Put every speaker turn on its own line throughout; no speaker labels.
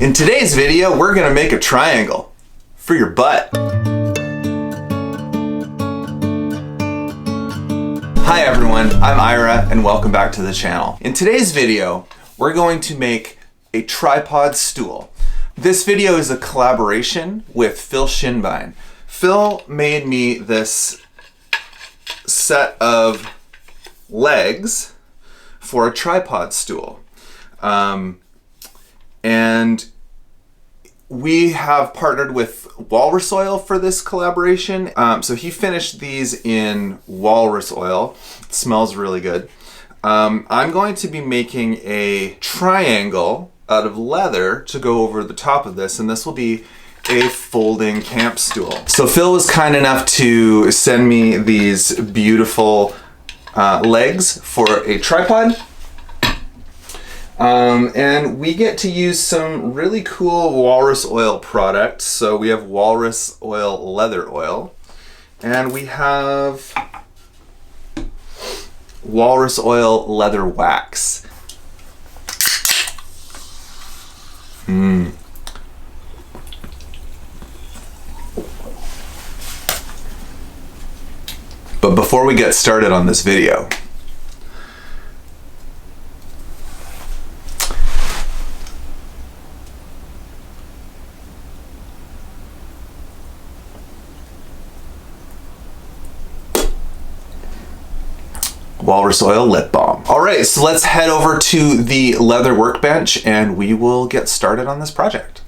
In today's video, we're gonna make a triangle for your butt. Hi everyone, I'm Ira and welcome back to the channel. In today's video, we're going to make a tripod stool. This video is a collaboration with Phil Shinbine. Phil made me this set of legs for a tripod stool. And we have partnered with walrus oil for this collaboration. So he finished these in walrus oil. It smells really good. I'm going to be making a triangle out of leather to go over the top of this, and this will be a folding camp stool. So Phil was kind enough to send me these beautiful legs for a tripod. And we get to use some really cool walrus oil products. So we have walrus oil leather oil, and we have walrus oil leather wax. But before we get started on this video, walrus oil lip balm. All right, so let's head over to the leather workbench and we will get started on this project.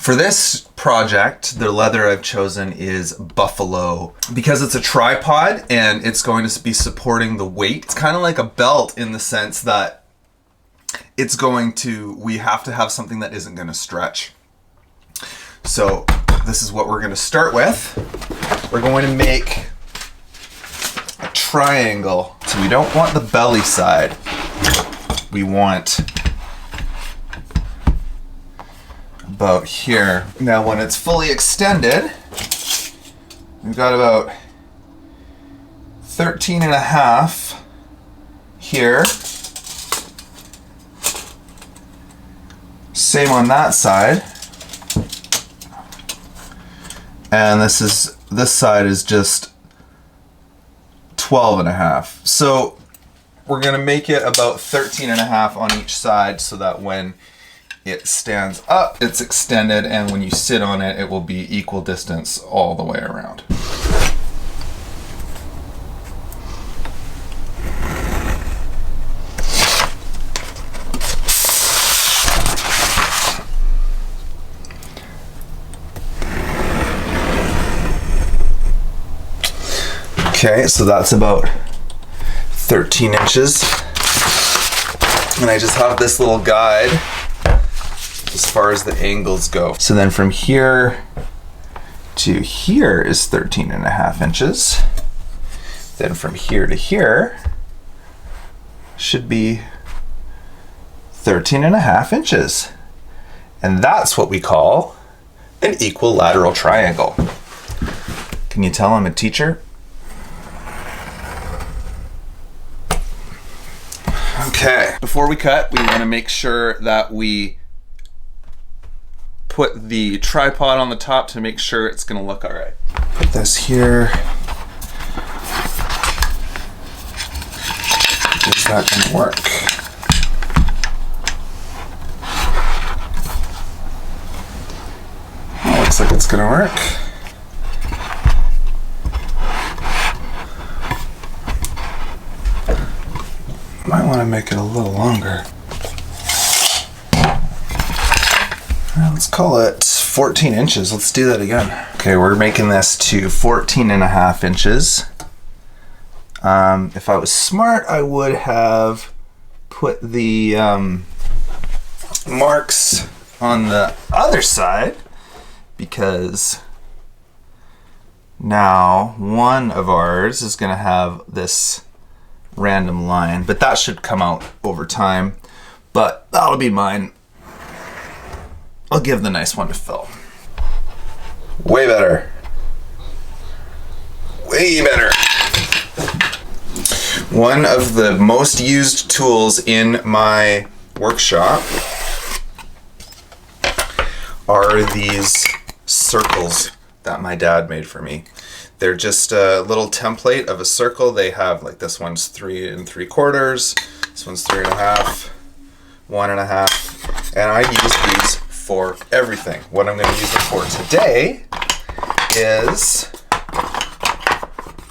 For this project, the leather I've chosen is buffalo because it's a tripod and it's going to be supporting the weight. It's kind of like a belt in the sense that we have to have something that isn't going to stretch. So this is what we're going to start with. We're going to make a triangle. So we don't want the belly side. We want about here. Now when it's fully extended, we've got about 13 and a half here. Same on that side. And this side is just 12 and a half. So we're gonna make it about 13 and a half on each side so that when it stands up, it's extended, and when you sit on it, it will be equal distance all the way around. Okay, so that's about 13 inches. And I just have this little guide as far as the angles go. So then from here to here is 13 and a half inches. Then from here to here should be 13 and a half inches. And that's what we call an equilateral triangle. Can you tell I'm a teacher? Okay, before we cut, we want to make sure that we put the tripod on the top to make sure it's going to look all right. Put this here. Is that going to work? Oh, looks like it's going to work. Might want to make it a little longer. Let's call it 14 inches. Let's do that again. Okay, we're making this to 14 and a half inches. If I was smart, I would have put the marks on the other side, because now one of ours is going to have this random line, but that should come out over time. But that'll be mine. I'll give the nice one to Phil. Way better. Way better. One of the most used tools in my workshop are these circles that my dad made for me. They're just a little template of a circle. They have, like, this one's 3 3/4, this one's 3 1/2, 1 1/2, and I use these for everything. What I'm going to use them for today is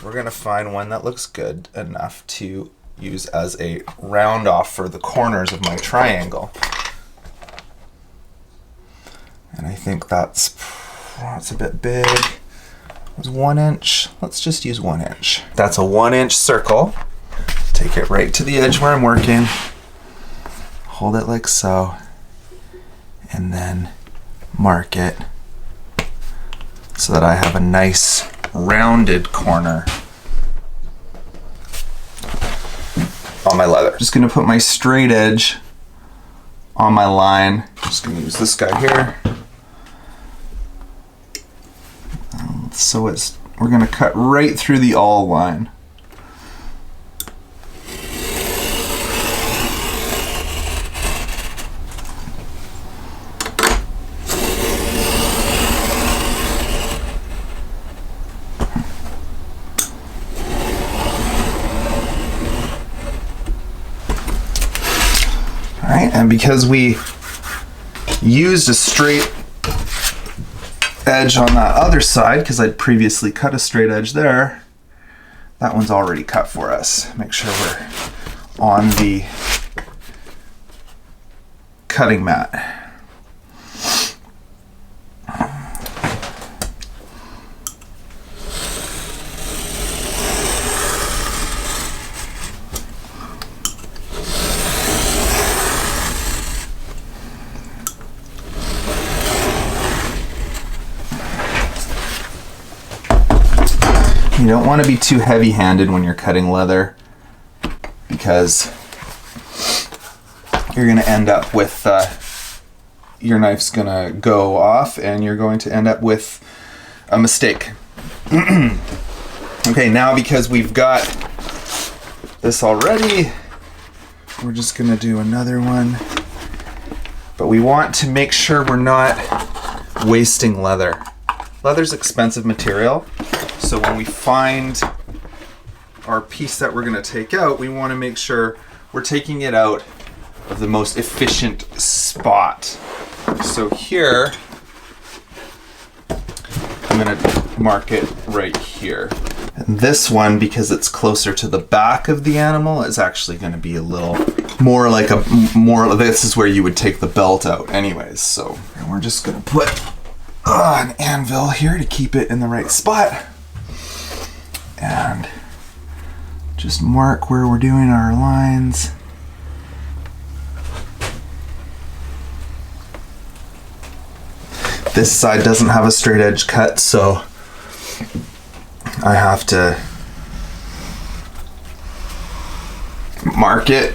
we're going to find one that looks good enough to use as a round off for the corners of my triangle. And I think that's a bit big. It was 1 inch. Let's just use 1 inch. That's a 1 inch circle. Take it right to the edge where I'm working. Hold it like so. And then mark it so that I have a nice rounded corner on my leather. Just gonna put my straight edge on my line. Just gonna use this guy here. So we're gonna cut right through the awl line. And because we used a straight edge on that other side, because I'd previously cut a straight edge there, that one's already cut for us. Make sure we're on the cutting mat. You don't want to be too heavy-handed when you're cutting leather, because you're going to end up with your knife's going to go off and you're going to end up with a mistake. Okay, now because we've got this already, we're just going to do another one. But we want to make sure we're not wasting leather. Leather's expensive material. So when we find our piece that we're going to take out, we want to make sure we're taking it out of the most efficient spot. So here, I'm going to mark it right here. And this one, because it's closer to the back of the animal, is actually going to be a little more like this is where you would take the belt out anyways. So and we're just going to put an anvil here to keep it in the right spot. And just mark where we're doing our lines. This side doesn't have a straight edge cut, so I have to mark it.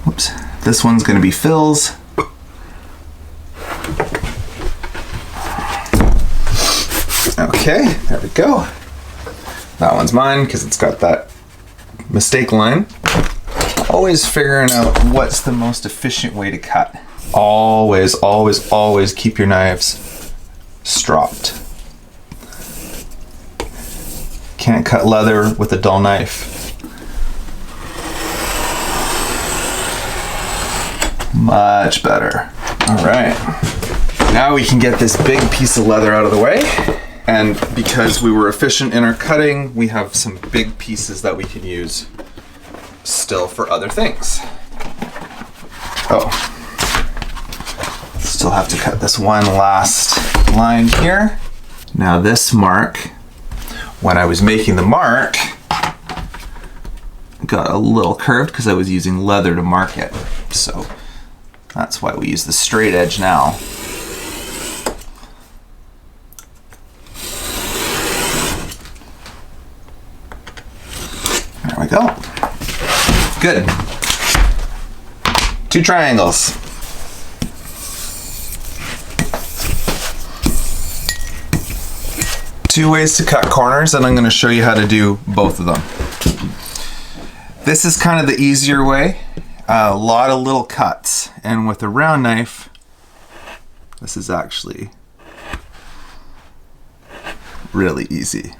Whoops. This one's going to be Phil's. Okay, there we go. That one's mine because it's got that mistake line. Always figuring out what's the most efficient way to cut. Always, always, always keep your knives stropped. Can't cut leather with a dull knife. Much better. All right. Now we can get this big piece of leather out of the way. And because we were efficient in our cutting, we have some big pieces that we can use still for other things. Oh, still have to cut this one last line here. Now this mark, when I was making the mark, got a little curved because I was using leather to mark it. So that's why we use the straight edge now. There we go. Good. 2 triangles. two ways to cut corners, and I'm going to show you how to do both of them. This is kind of the easier way. A lot of little cuts, and with a round knife, this is actually really easy.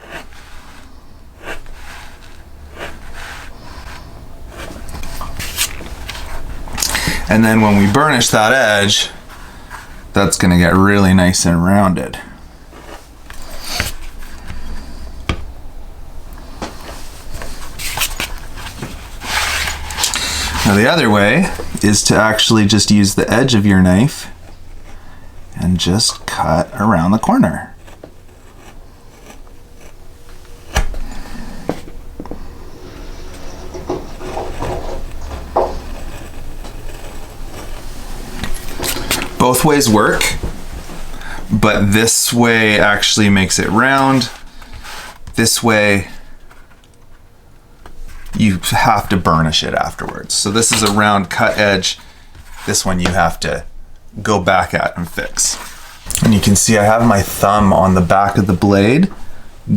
And then when we burnish that edge, that's going to get really nice and rounded. Now the other way is to actually just use the edge of your knife and just cut around the corner. Both ways work, but this way actually makes it round. This way you have to burnish it afterwards. So this is a round cut edge. This one you have to go back at and fix. And you can see I have my thumb on the back of the blade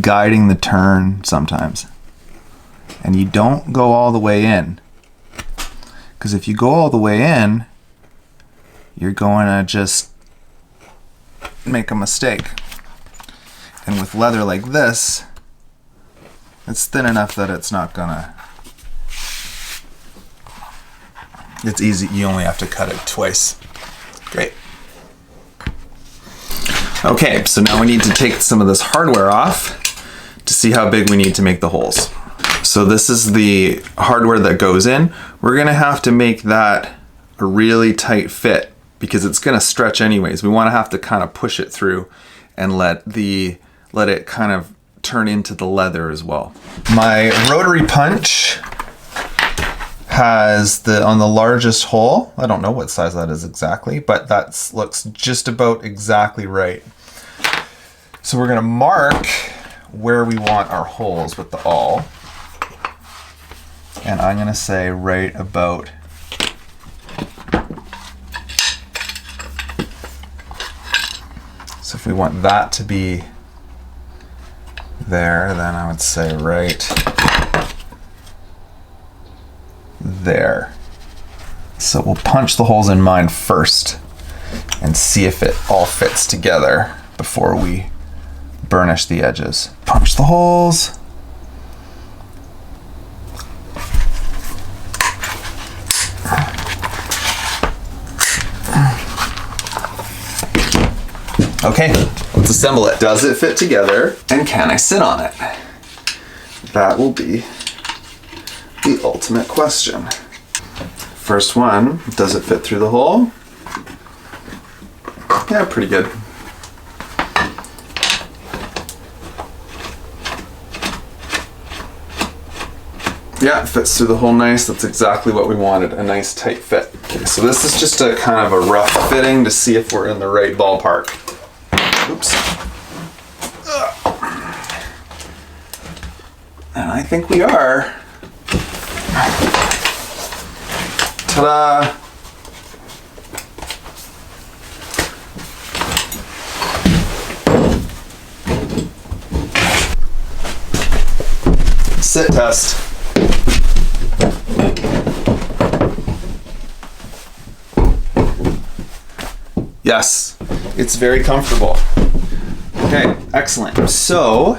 guiding the turn sometimes. And you don't go all the way in, because if you go all the way in, you're going to just make a mistake. And with leather like this, it's thin enough that it's not gonna, it's easy, you only have to cut it twice. Great. Okay, so now we need to take some of this hardware off to see how big we need to make the holes. So this is the hardware that goes in. We're gonna have to make that a really tight fit, because it's gonna stretch anyways. We wanna have to kind of push it through and let it kind of turn into the leather as well. My rotary punch has on the largest hole, I don't know what size that is exactly, but that looks just about exactly right. So we're gonna mark where we want our holes with the awl. And I'm gonna say right about so if we want that to be there, then I would say right there. So we'll punch the holes in mine first and see if it all fits together before we burnish the edges. Punch the holes. Okay, let's assemble it. Does it fit together, and can I sit on it? That will be the ultimate question. First one, does it fit through the hole? Yeah, pretty good. Yeah, it fits through the hole nice. That's exactly what we wanted, a nice tight fit. Okay, so this is just a kind of a rough fitting to see if we're in the right ballpark. Oops. And I think we are. Ta-da! Sit test. Yes, it's very comfortable. Okay, excellent. So,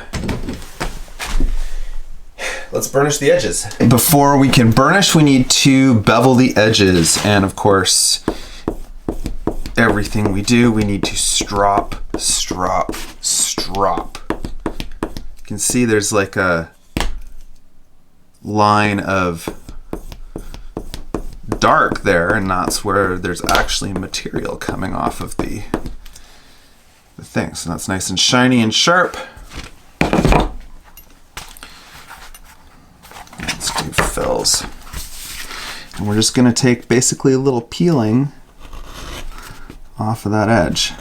let's burnish the edges. Before we can burnish, we need to bevel the edges. And of course, everything we do, we need to strop, strop, strop. You can see there's like a line of dark there, and that's where there's actually material coming off of the thing. So that's nice and shiny and sharp. Let's do fills. And we're just going to take basically a little peeling off of that edge.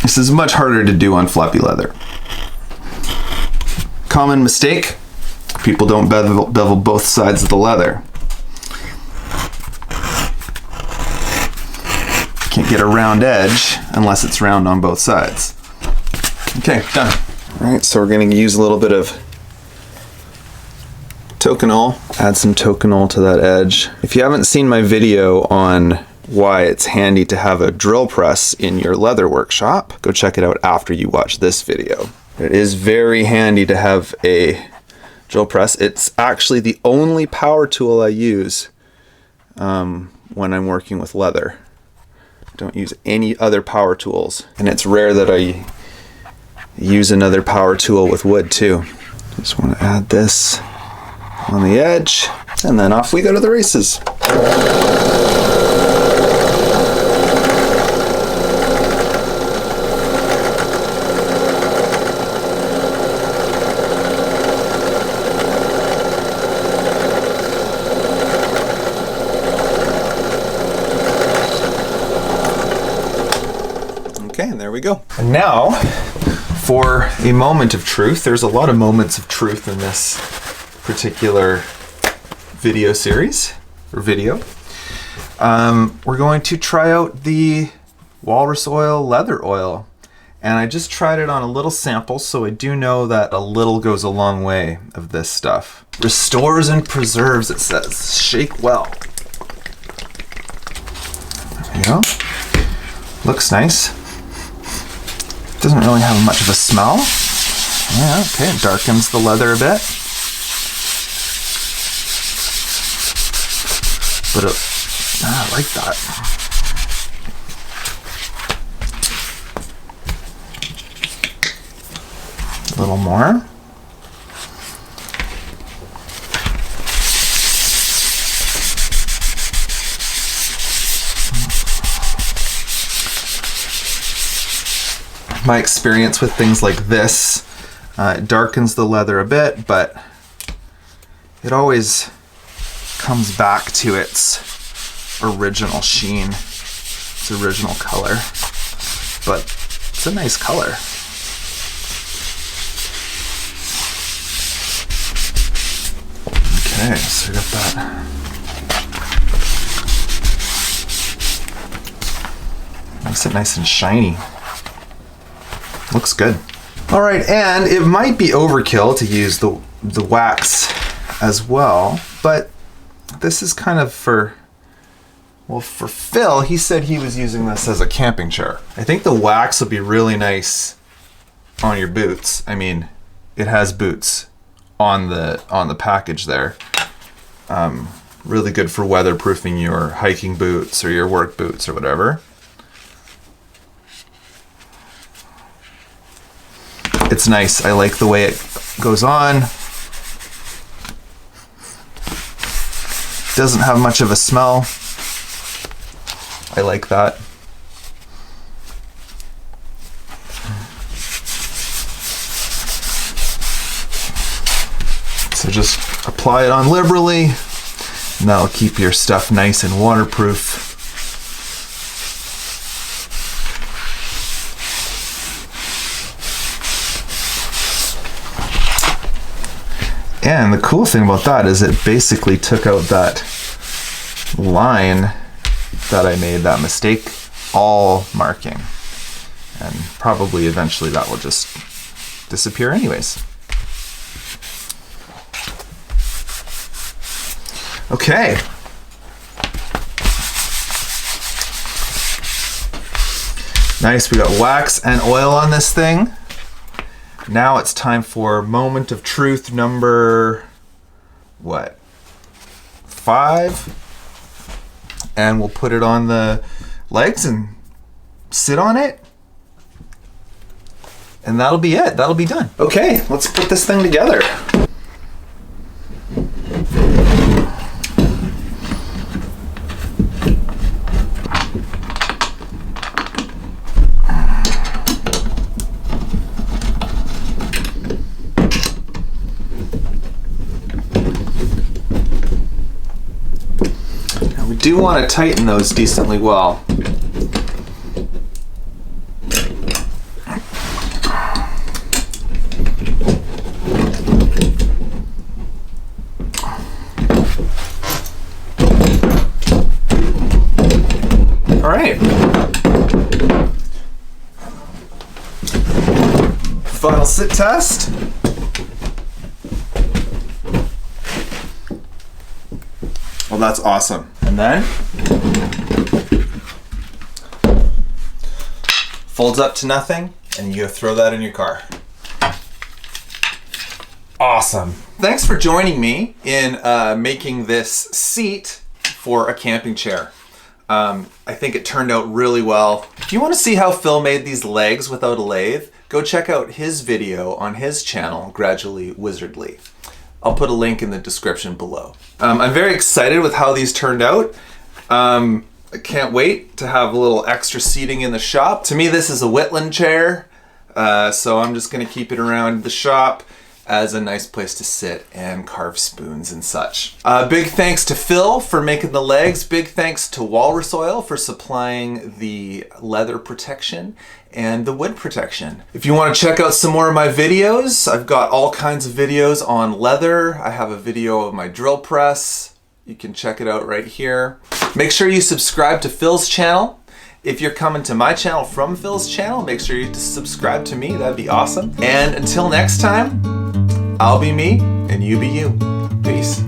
This is much harder to do on floppy leather. Common mistake people don't bevel both sides of the leather. Can't get a round edge unless it's round on both sides. Okay, done. All right, so we're gonna use a little bit of Tokonol. Add some Tokonol to that edge. If you haven't seen my video on why it's handy to have a drill press in your leather workshop, go check it out after you watch this video. It is very handy to have a drill press. It's actually the only power tool I use when I'm working with leather. Don't use any other power tools, and it's rare that I use another power tool with wood too. Just want to add this on the edge, and then off we go to the races. Okay, and there we go. And now, for a moment of truth. There's a lot of moments of truth in this particular video series, or video. We're going to try out the walrus oil leather oil. And I just tried it on a little sample, so I do know that a little goes a long way of this stuff. Restores and preserves, it says. Shake well. There we go. Looks nice. Doesn't really have much of a smell. Yeah, okay, it darkens the leather a bit. But I like that. A little more. My experience with things like this, it darkens the leather a bit, but it always comes back to its original sheen, its original color. But it's a nice color. Okay, so we got that. Makes it nice and shiny. Looks good. All right, and it might be overkill to use the wax as well, but this is kind of for Phil. He said he was using this as a camping chair. I think the wax will be really nice on your boots. I mean, it has boots on the package there. Really good for weatherproofing your hiking boots or your work boots or whatever. It's nice. I like the way it goes on. Doesn't have much of a smell. I like that. So just apply it on liberally, and that'll keep your stuff nice and waterproof. And the cool thing about that is it basically took out that line that I made, that mistake, all marking. And probably eventually that will just disappear anyways. Okay. Nice, we got wax and oil on this thing. Now it's time for moment of truth number, what, 5? And we'll put it on the legs and sit on it. And that'll be it. That'll be done. Okay, let's put this thing together. Now we do want to tighten those decently well. Final sit test. Well, that's awesome. And then folds up to nothing, and you throw that in your car. Awesome. Thanks for joining me in making this seat for a camping chair. I think it turned out really well. If you want to see how Phil made these legs without a lathe, go check out his video on his channel, Gradually Wizardly. I'll put a link in the description below. I'm very excited with how these turned out. I can't wait to have a little extra seating in the shop. To me, this is a Whitland chair, so I'm just gonna keep it around the shop as a nice place to sit and carve spoons and such. Big thanks to Phil for making the legs. Big thanks to Walrus Oil for supplying the leather protection and the wood protection. If you want to check out some more of my videos, I've got all kinds of videos on leather. I have a video of my drill press. You can check it out right here. Make sure you subscribe to Phil's channel. If you're coming to my channel from Phil's channel, make sure you subscribe to me. That'd be awesome. And until next time, I'll be me and you be you. Peace.